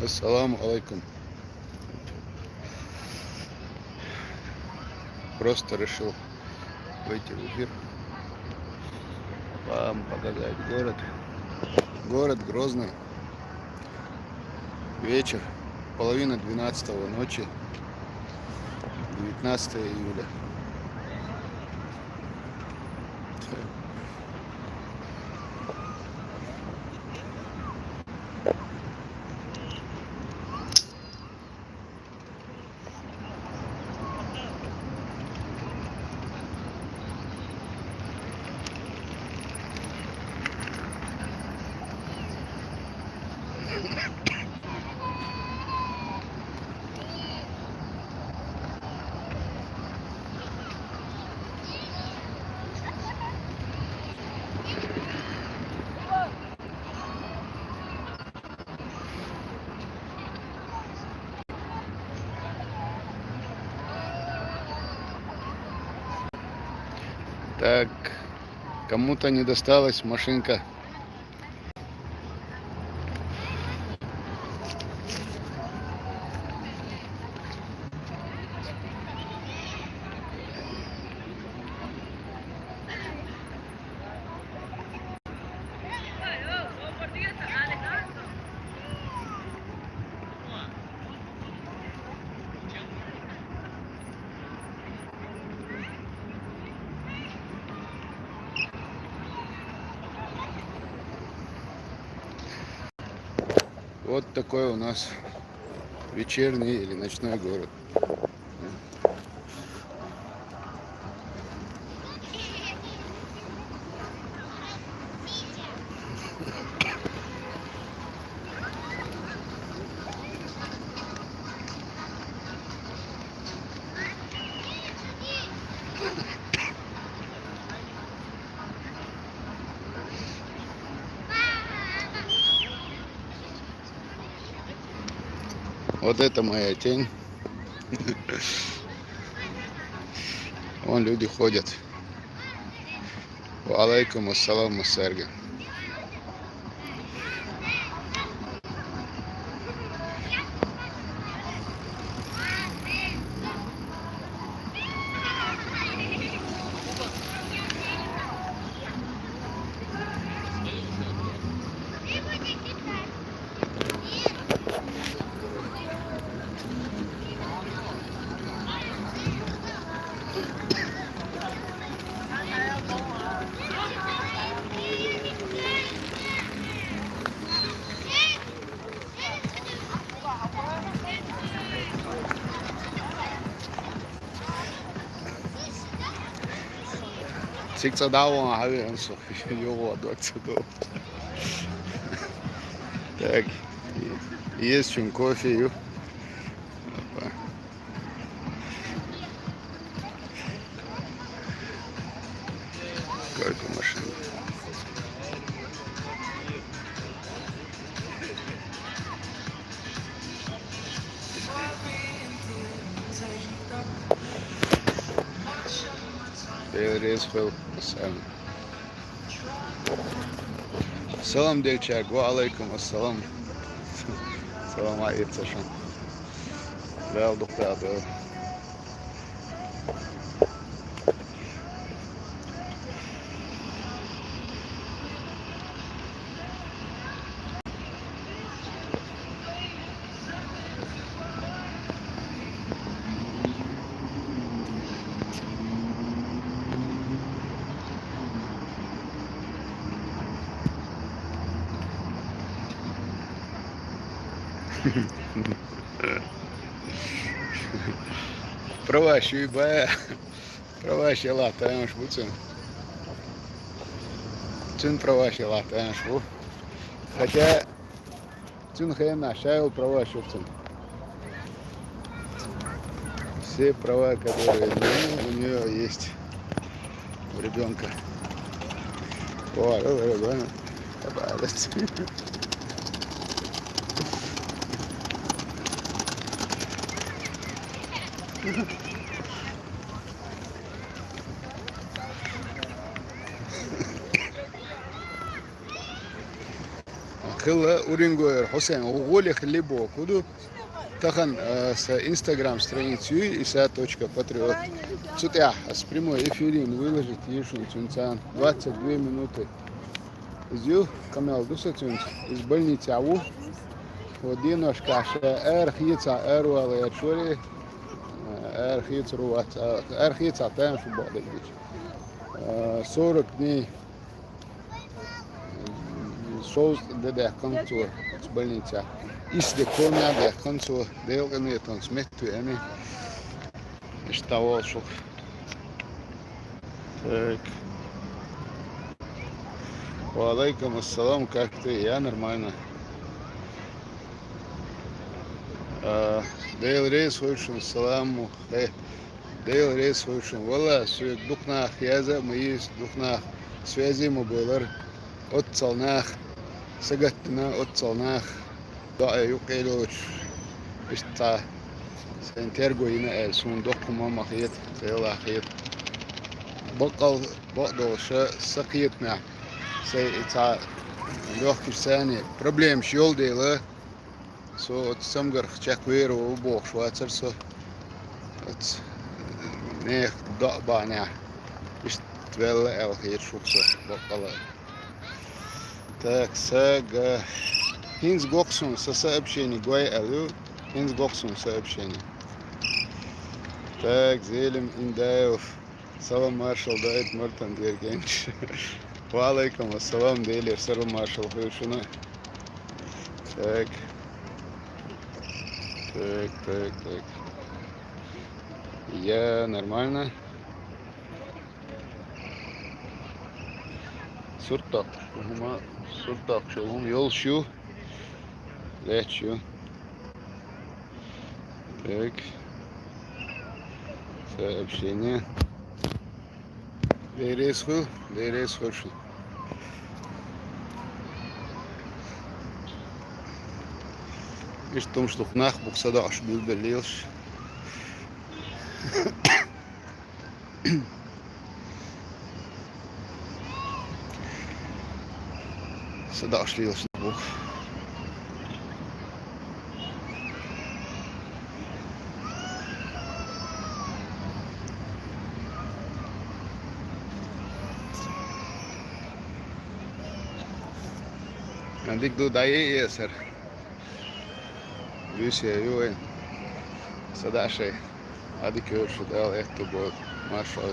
Ассаламу алейкум. Просто решил выйти в эфир, вам показать город. Город Грозный. Вечер, половина 12-го ночи, 19 июля. Так, кому-то не досталась машинка. Вот такой у нас вечерний или ночной город. Вот это моя тень. Вон люди ходят. Алейкум ассалам, Сергей. Сикса дава, авиансо, его отсюда. Так, есть чем кофе. Сколько машин. Резфел сам. Салам дельчак, ва алейкум ассалам. Салам алейкум. Wel doch da. Pravaş baya. Pravaş yalataymış bütün. Bütün pravaş yalataymış bu. Хотя bütün хрена шайл права шутцем. Все права, которые у нее есть у ребенка. Kılla Uringoyer Hüseyin Oğuli Хлебо Куду Тахан с Instagram страницу isa.patriot. Цутя с прямой эфирин выложить Ешун Цунцан 22 минуты. Зю Камел Дусацунц из больницы Аву. ودينوش كاش ارخيصا اروال اتشوري ارخيص روات ارخيصا تام شو بعد الجيش 40 дней соус ده كنتو больница если комя ده كنتو делганы тон смету эми штавол шо так وعليكم السلام как ты я нормально Дейл рейс вышел, саламу, Дейл рейс вышел, вала, сует духнах, яза, мои духнах, связи мобилар, от цалнах, сагатна, от цалнах, да, юкейлоч, ишта, сентерго ина, сун дохума махит, цела хит, бакал, бакдо, сакитна, сей ита, легкий сани, проблем шел дела. So het samgar check weer op boog Schweizer so het nee dat baan is het wel elke keer zoeken bakala так сага Хинс Гоксун со сообщение Гой Алю Хинс Гоксун сообщение так Зелим Индаев Салам маршал Дайт Мартан Дергенч Валейкум ассалам Дейлер Салам маршал Хушуна так Так. Я нормально. Суртак. Суртак. Шолом. Yol şu. Leht şu. Так. Сообщение. Дерес хошел. Видишь, в том, что в нах буксада аж бульбелилш. Сада аж лилш на бух. Nandik do daí, sir. Vysje juin. Sadaše. Adi kjøršu del ekto bod maršal.